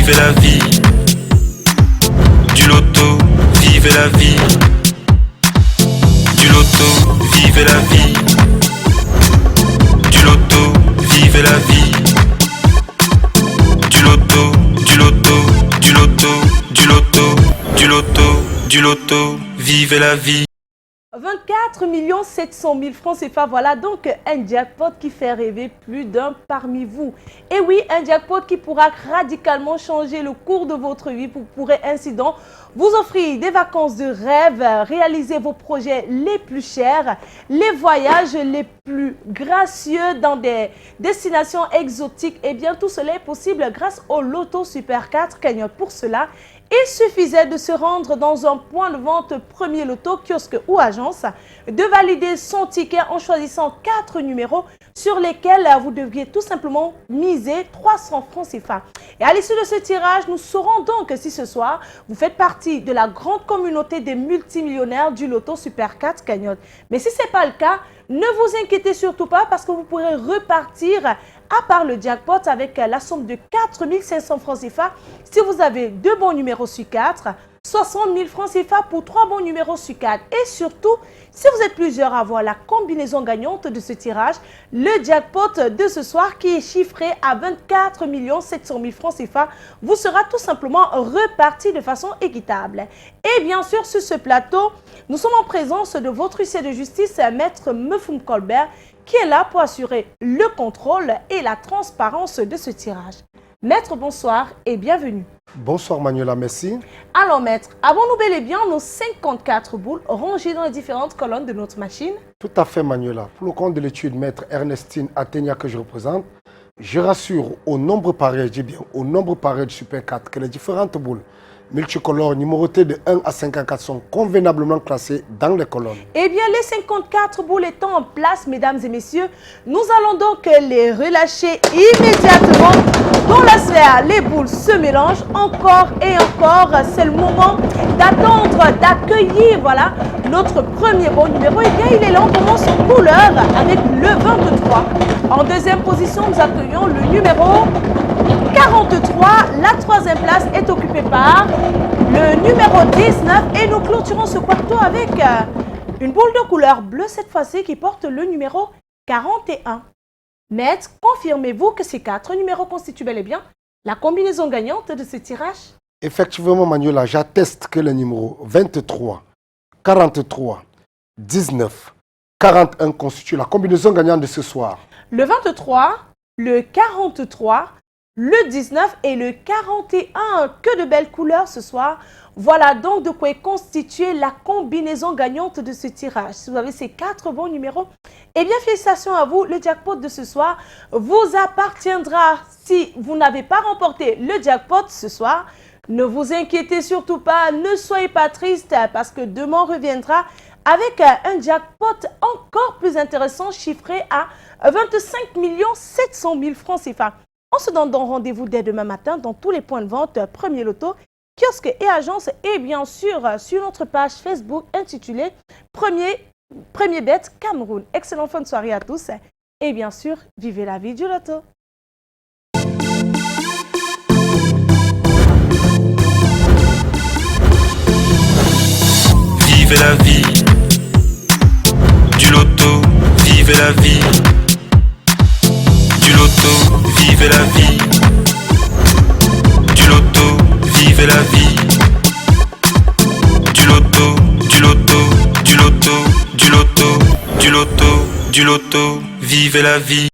vivez la vie. Du loto, vivez la vie. Du loto, vivez la vie. Du loto, vivez la vie. Du loto, du loto, du loto, du loto, du loto, du loto, vivez la vie. 24 700 000 francs CFA, voilà donc un jackpot qui fait rêver plus d'un parmi vous. Et oui, un jackpot qui pourra radicalement changer le cours de votre vie pour pourrait ainsi donc vous offrir des vacances de rêve, réaliser vos projets les plus chers, les voyages les plus gracieux dans des destinations exotiques. Et bien tout cela est possible grâce au Loto Super 4 Cagnotte. Pour cela, il suffisait de se rendre dans un point de vente Premier Loto, kiosque ou agence, de valider son ticket en choisissant 4 numéros sur lesquels vous deviez tout simplement miser 300 francs CFA. Et à l'issue de ce tirage, nous saurons donc si ce soir, vous faites partie de la grande communauté des multimillionnaires du Loto Super 4 Cagnotte. Mais si ce n'est pas le cas, ne vous inquiétez surtout pas parce que vous pourrez repartir à part le jackpot avec la somme de 4 500 francs CFA si vous avez 2 bons numéros sur 4, 60 000 francs CFA pour 3 bons numéros sur 4. Et surtout, si vous êtes plusieurs à avoir la combinaison gagnante de ce tirage, le jackpot de ce soir qui est chiffré à 24 700 000 francs CFA vous sera tout simplement reparti de façon équitable. Et bien sûr, sur ce plateau, nous sommes en présence de votre huissier de justice, Maître Mefum Colbert, qui est là pour assurer le contrôle et la transparence de ce tirage. Maître, bonsoir et bienvenue. Bonsoir Manuela, merci. Alors maître, avons-nous bel et bien nos 54 boules rangées dans les différentes colonnes de notre machine? Tout à fait Manuela. Pour le compte de l'étude Maître Ernestine Atenia que je représente, je rassure au nombre pareil, je dis bien au nombre pareil du Super 4 que les différentes boules multicolores numérotées de 1 à 54 sont convenablement classées dans les colonnes. Eh bien, les 54 boules étant en place, mesdames et messieurs, nous allons donc les relâcher immédiatement. Dans la sphère, les boules se mélangent encore et encore. C'est le moment d'attendre, d'accueillir, voilà, notre premier bon numéro. Eh bien, il est là, on commence en couleur avec le 23. En deuxième position, nous accueillons le numéro 43, la troisième place est occupée par le numéro 19 et nous clôturons ce quarto avec une boule de couleur bleue cette fois-ci qui porte le numéro 41. Maître, confirmez-vous que ces 4 numéros constituent bel et bien la combinaison gagnante de ce tirage? Effectivement Manuela, j'atteste que les numéros 23, 43, 19, 41 constituent la combinaison gagnante de ce soir. Le 23, le 43, le 19 et le 41, que de belles couleurs ce soir. Voilà donc de quoi est constituée la combinaison gagnante de ce tirage. Si vous avez ces 4 bons numéros, eh bien félicitations à vous. Le jackpot de ce soir vous appartiendra. Si vous n'avez pas remporté le jackpot ce soir, ne vous inquiétez surtout pas, ne soyez pas triste parce que demain reviendra avec un jackpot encore plus intéressant chiffré à 25 700 000 francs CFA. On se donne donc rendez-vous dès demain matin dans tous les points de vente Premier Loto, kiosque et agence et bien sûr sur notre page Facebook intitulée Premier Bet Cameroun. Excellente fin de soirée à tous et bien sûr, vivez la vie du loto. Vivez la vie. Du loto, vivez la vie. Du loto, vivez la vie. Du loto, vivez la vie. Du loto, du loto, du loto, du loto, du loto, du loto, vivez la vie.